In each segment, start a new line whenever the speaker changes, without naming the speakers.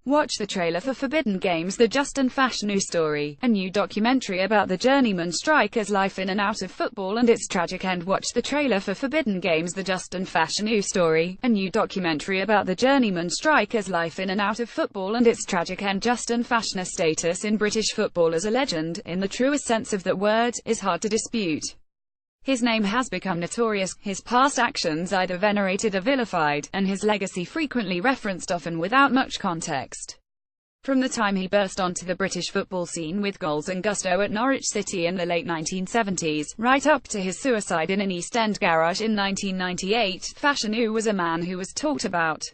Watch the trailer for Forbidden Games: The Justin Fashanu Story, a new documentary about the journeyman striker's life in and out of football and its tragic end. Watch the trailer for Forbidden Games: The Justin Fashanu Story, a new documentary about the journeyman striker's life in and out of football and its tragic end. Justin Fashanu's status in British football as a legend, in the truest sense of that word, is hard to dispute. His name has become notorious, his past actions either venerated or vilified, and his legacy frequently referenced, often without much context. From the time he burst onto the British football scene with goals and gusto at Norwich City in the late 1970s, right up to his suicide in an East End garage in 1998, Fashanu was a man who was talked about.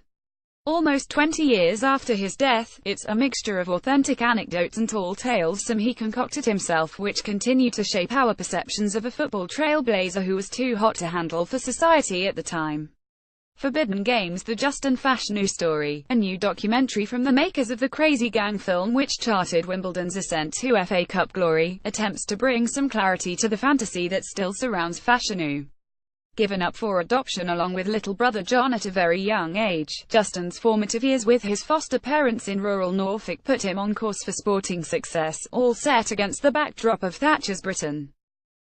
Almost 20 years after his death, it's a mixture of authentic anecdotes and tall tales some he concocted himself which continue to shape our perceptions of a football trailblazer who was too hot to handle for society at the time. Forbidden Games: The Justin Fashanu Story, a new documentary from the makers of the Crazy Gang film which charted Wimbledon's ascent to FA Cup glory, attempts to bring some clarity to the fantasy that still surrounds Fashanu. Given up for adoption along with little brother John at a very young age, Justin's formative years with his foster parents in rural Norfolk put him on course for sporting success, all set against the backdrop of Thatcher's Britain.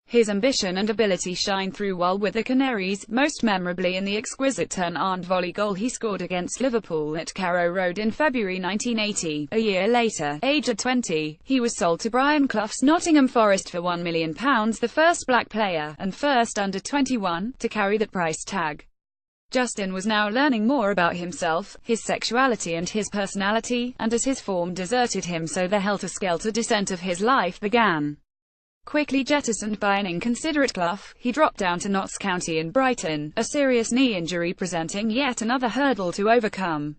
His ambition and ability shine through while with the Canaries, most memorably in the exquisite turn-and volley goal he scored against Liverpool at Carrow Road in February 1980. A year later, aged 20, he was sold to Brian Clough's Nottingham Forest for £1 million, the first black player, and first under 21, to carry that price tag. Justin was now learning more about himself, his sexuality and his personality, and as his form deserted him so the helter-skelter descent of his life began. Quickly jettisoned by an inconsiderate Clough, he dropped down to Notts County in Brighton, a serious knee injury presenting yet another hurdle to overcome.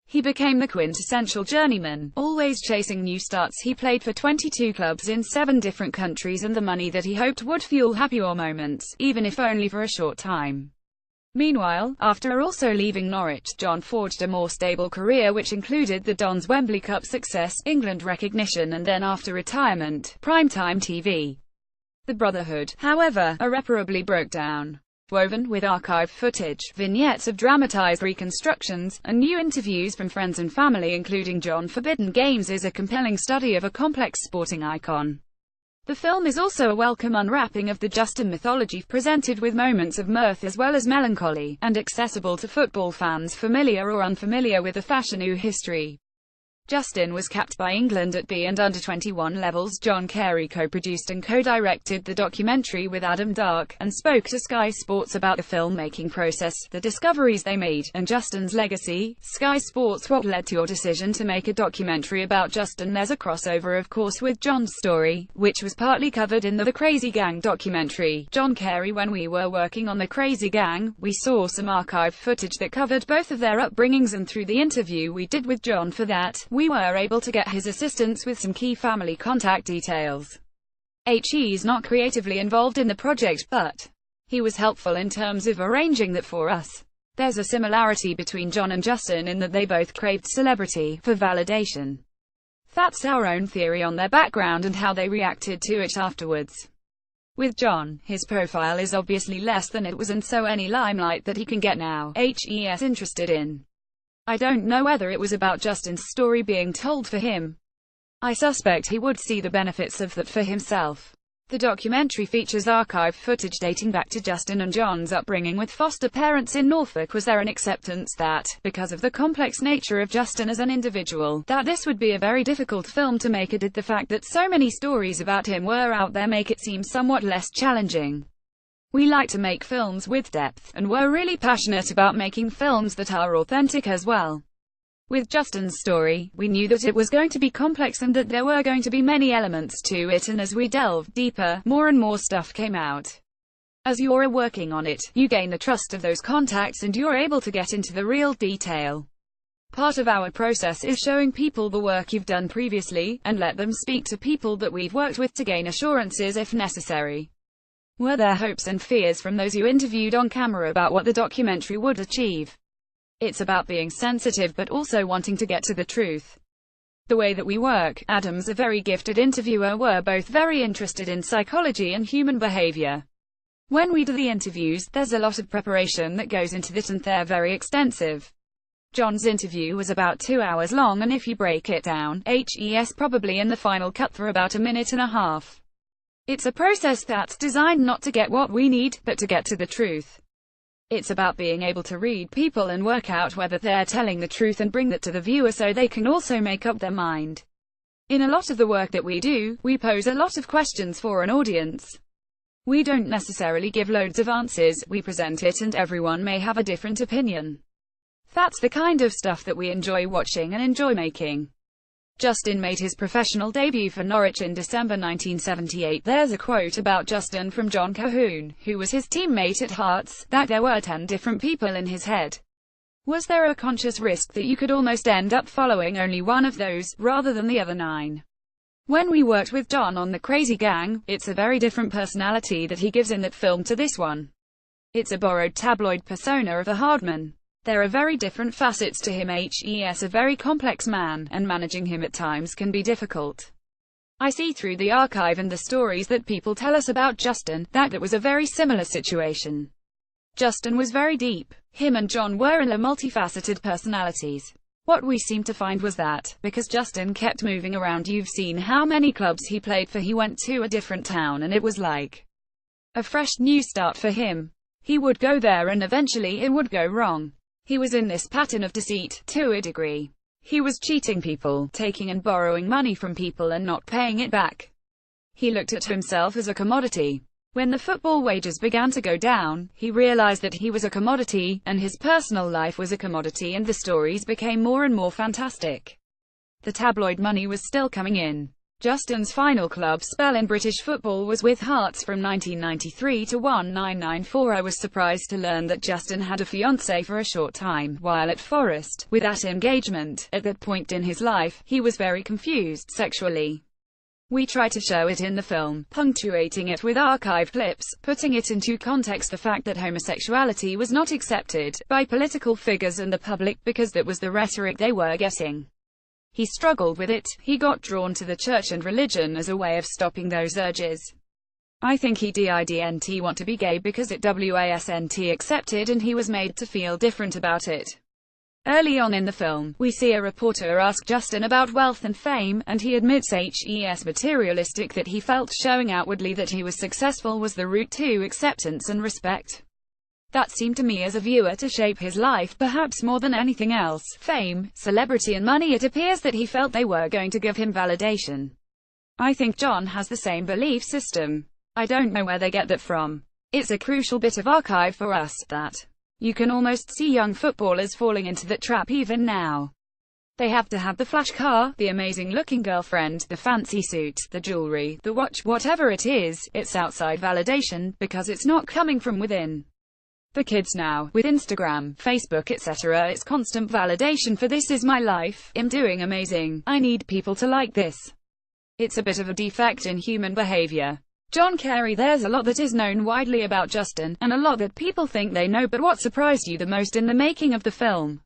He became the quintessential journeyman, always chasing new starts. He played for 22 clubs in 7 different countries, and the money that he hoped would fuel happier moments, even if only for a short time. Meanwhile, after also leaving Norwich, John forged a more stable career which included the Dons' Wembley Cup success, England recognition, and then after retirement, primetime TV. The Brotherhood, however, irreparably broke down. Woven with archive footage, vignettes of dramatized reconstructions, and new interviews from friends and family including John, Forbidden Games is a compelling study of a complex sporting icon. The film is also a welcome unwrapping of the Justin mythology, presented with moments of mirth as well as melancholy, and accessible to football fans familiar or unfamiliar with the Fashanu history. Justin was capped by England at B and under-21 levels. John Carey co-produced and co-directed the documentary with Adam Dark, and spoke to Sky Sports about the filmmaking process, the discoveries they made, and Justin's legacy. Sky Sports: What led to your decision to make a documentary about Justin? There's a crossover of course with John's story, which was partly covered in the Crazy Gang documentary. John Carey: When we were working on the Crazy Gang, we saw some archive footage that covered both of their upbringings, and through the interview we did with John for that, we were able to get his assistance with some key family contact details. He's not creatively involved in the project, but he was helpful in terms of arranging that for us. There's a similarity between John and Justin in that they both craved celebrity for validation. That's our own theory on their background and how they reacted to it afterwards. With John, his profile is obviously less than it was, and so any limelight that he can get now, he's interested in. I don't know whether it was about Justin's story being told for him. I suspect he would see the benefits of that for himself. The documentary features archive footage dating back to Justin and John's upbringing with foster parents in Norfolk. Was there an acceptance that, because of the complex nature of Justin as an individual, that this would be a very difficult film to make, or did the fact that so many stories about him were out there make it seem somewhat less challenging? We like to make films with depth, and we're really passionate about making films that are authentic as well. With Justin's story, we knew that it was going to be complex and that there were going to be many elements to it, and as we delved deeper, more and more stuff came out. As you're working on it, you gain the trust of those contacts and you're able to get into the real detail. Part of our process is showing people the work you've done previously, and let them speak to people that we've worked with to gain assurances if necessary. Were there hopes and fears from those you interviewed on camera about what the documentary would achieve? It's about being sensitive but also wanting to get to the truth. The way that we work, Adam's a very gifted interviewer, we're both very interested in psychology and human behavior. When we do the interviews, there's a lot of preparation that goes into it and they're very extensive. John's interview was about 2 hours long, and if you break it down, probably in the final cut for about a minute and a half. It's a process that's designed not to get what we need, but to get to the truth. It's about being able to read people and work out whether they're telling the truth and bring that to the viewer so they can also make up their mind. In a lot of the work that we do, we pose a lot of questions for an audience. We don't necessarily give loads of answers, we present it and everyone may have a different opinion. That's the kind of stuff that we enjoy watching and enjoy making. Justin made his professional debut for Norwich in December 1978. There's a quote about Justin from John Cahoon, who was his teammate at Hearts, that there were 10 different people in his head. Was there a conscious risk that you could almost end up following only one of those, rather than the other 9? When we worked with John on The Crazy Gang, it's a very different personality that he gives in that film to this one. It's a borrowed tabloid persona of a hardman. There are very different facets to him. He's a very complex man, and managing him at times can be difficult. I see through the archive and the stories that people tell us about Justin, that was a very similar situation. Justin was very deep. Him and John were multifaceted personalities. What we seemed to find was that, because Justin kept moving around, you've seen how many clubs he played for, he went to a different town and it was like a fresh new start for him. He would go there and eventually it would go wrong. He was in this pattern of deceit, to a degree. He was cheating people, taking and borrowing money from people and not paying it back. He looked at himself as a commodity. When the football wages began to go down, he realized that he was a commodity, and his personal life was a commodity, and the stories became more and more fantastic. The tabloid money was still coming in. Justin's final club spell in British football was with Hearts from 1993 to 1994. I was surprised to learn that Justin had a fiancée for a short time while at Forest. With that engagement, at that point in his life, he was very confused sexually. We try to show it in the film, punctuating it with archive clips, putting it into context, the fact that homosexuality was not accepted by political figures and the public because that was the rhetoric they were getting. He struggled with it. He got drawn to the church and religion as a way of stopping those urges. I think he didn't want to be gay because it wasn't accepted and he was made to feel different about it. Early on in the film, we see a reporter ask Justin about wealth and fame, and he admits he's materialistic, that he felt showing outwardly that he was successful was the route to acceptance and respect. That seemed to me as a viewer to shape his life perhaps more than anything else. Fame, celebrity and money, it appears that he felt they were going to give him validation. I think John has the same belief system. I don't know where they get that from. It's a crucial bit of archive for us, that you can almost see young footballers falling into that trap even now. They have to have the flash car, the amazing-looking girlfriend, the fancy suit, the jewelry, the watch, whatever it is, it's outside validation, because it's not coming from within. For kids now, with Instagram, Facebook etc., it's constant validation for this is my life, I'm doing amazing, I need people to like this. It's a bit of a defect in human behavior. John Carey. There's a lot that is known widely about Justin, and a lot that people think they know, but what surprised you the most in the making of the film?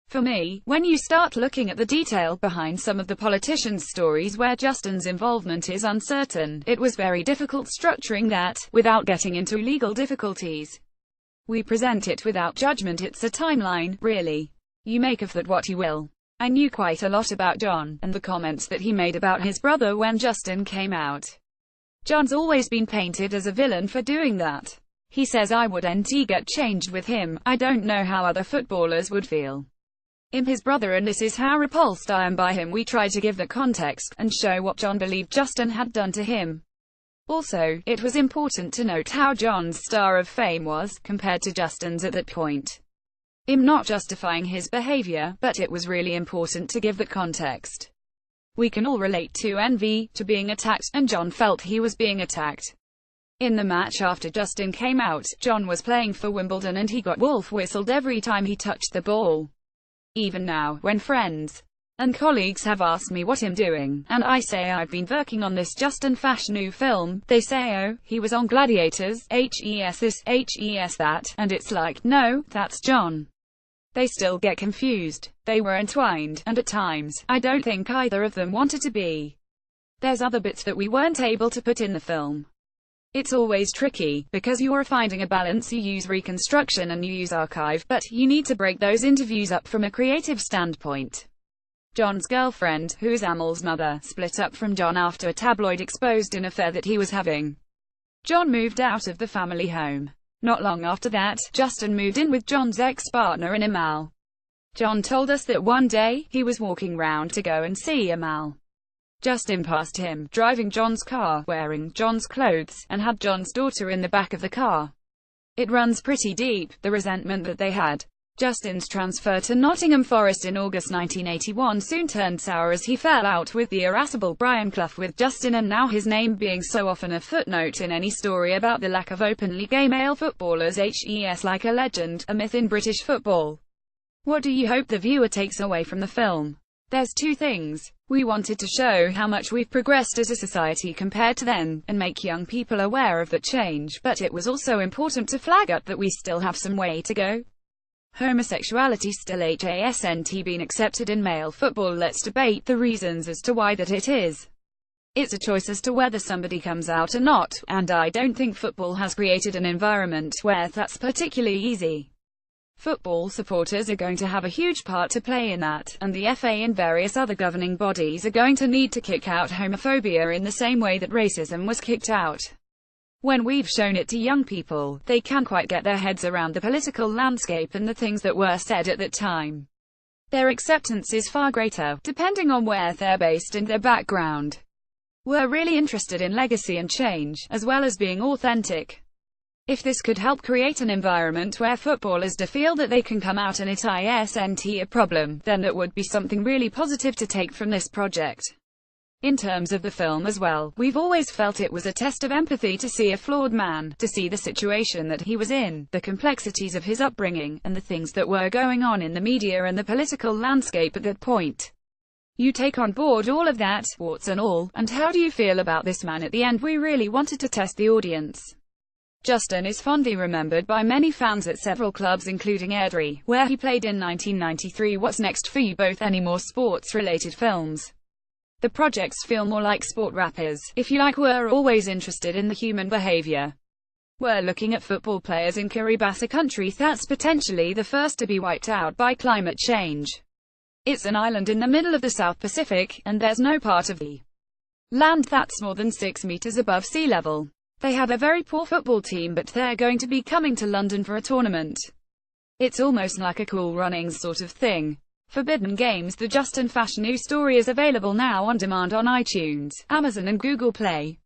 For me, when you start looking at the detail behind some of the politicians' stories where Justin's involvement is uncertain, it was very difficult structuring that, without getting into legal difficulties. We present it without judgment, it's a timeline, really. You make of that what you will. I knew quite a lot about John, and the comments that he made about his brother when Justin came out. John's always been painted as a villain for doing that. He says I wouldn't get changed with him, I don't know how other footballers would feel. I'm his brother and this is how repulsed I am by him. We try to give the context, and show what John believed Justin had done to him. Also, it was important to note how John's star of fame was, compared to Justin's at that point. I'm not justifying his behavior, but it was really important to give the context. We can all relate to envy, to being attacked, and John felt he was being attacked. In the match after Justin came out, John was playing for Wimbledon and he got wolf whistled every time he touched the ball. Even now, when friends and colleagues have asked me what I'm doing, and I say I've been working on this Justin fashanu film, they say oh, he was on Gladiators, hes this, hes that, and it's like, no, that's John. They still get confused. They were entwined, and at times, I don't think either of them wanted to be. There's other bits that we weren't able to put in the film. It's always tricky, because you're finding a balance. You use reconstruction and you use archive, but you need to break those interviews up from a creative standpoint. John's girlfriend, who is Amal's mother, split up from John after a tabloid exposed an affair that he was having. John moved out of the family home. Not long after that, Justin moved in with John's ex-partner and Amal. John told us that one day, he was walking round to go and see Amal. Justin passed him, driving John's car, wearing John's clothes, and had John's daughter in the back of the car. It runs pretty deep, the resentment that they had. Justin's transfer to Nottingham Forest in August 1981 soon turned sour as he fell out with the irascible Brian Clough, with Justin and now his name being so often a footnote in any story about the lack of openly gay male footballers. Hes like a legend, a myth in British football. What do you hope the viewer takes away from the film? There's two things. We wanted to show how much we've progressed as a society compared to then, and make young people aware of that change, but it was also important to flag up that we still have some way to go. Homosexuality still hasn't been accepted in male football. Let's debate the reasons as to why that it is. It's a choice as to whether somebody comes out or not, and I don't think football has created an environment where that's particularly easy. Football supporters are going to have a huge part to play in that, and the FA and various other governing bodies are going to need to kick out homophobia in the same way that racism was kicked out. When we've shown it to young people, they can't quite get their heads around the political landscape and the things that were said at that time. Their acceptance is far greater, depending on where they're based and their background. We're really interested in legacy and change, as well as being authentic. If this could help create an environment where footballers do feel that they can come out and it isn't a problem, then that would be something really positive to take from this project. In terms of the film as well, we've always felt it was a test of empathy to see a flawed man, to see the situation that he was in, the complexities of his upbringing, and the things that were going on in the media and the political landscape at that point. You take on board all of that, warts and all, and how do you feel about this man at the end? We really wanted to test the audience. Justin is fondly remembered by many fans at several clubs including Carey, where he played in 1993. What's next for you both? Any more sports-related films? The projects feel more like sport rappers, if you like. We're always interested in the human behavior. We're looking at football players in Kiribati, a country that's potentially the first to be wiped out by climate change. It's an island in the middle of the South Pacific, and there's no part of the land that's more than 6 meters above sea level. They have a very poor football team, but they're going to be coming to London for a tournament. It's almost like a Cool Runnings sort of thing. Forbidden Games: The Justin Fashanu Story is available now on demand on iTunes, Amazon and Google Play.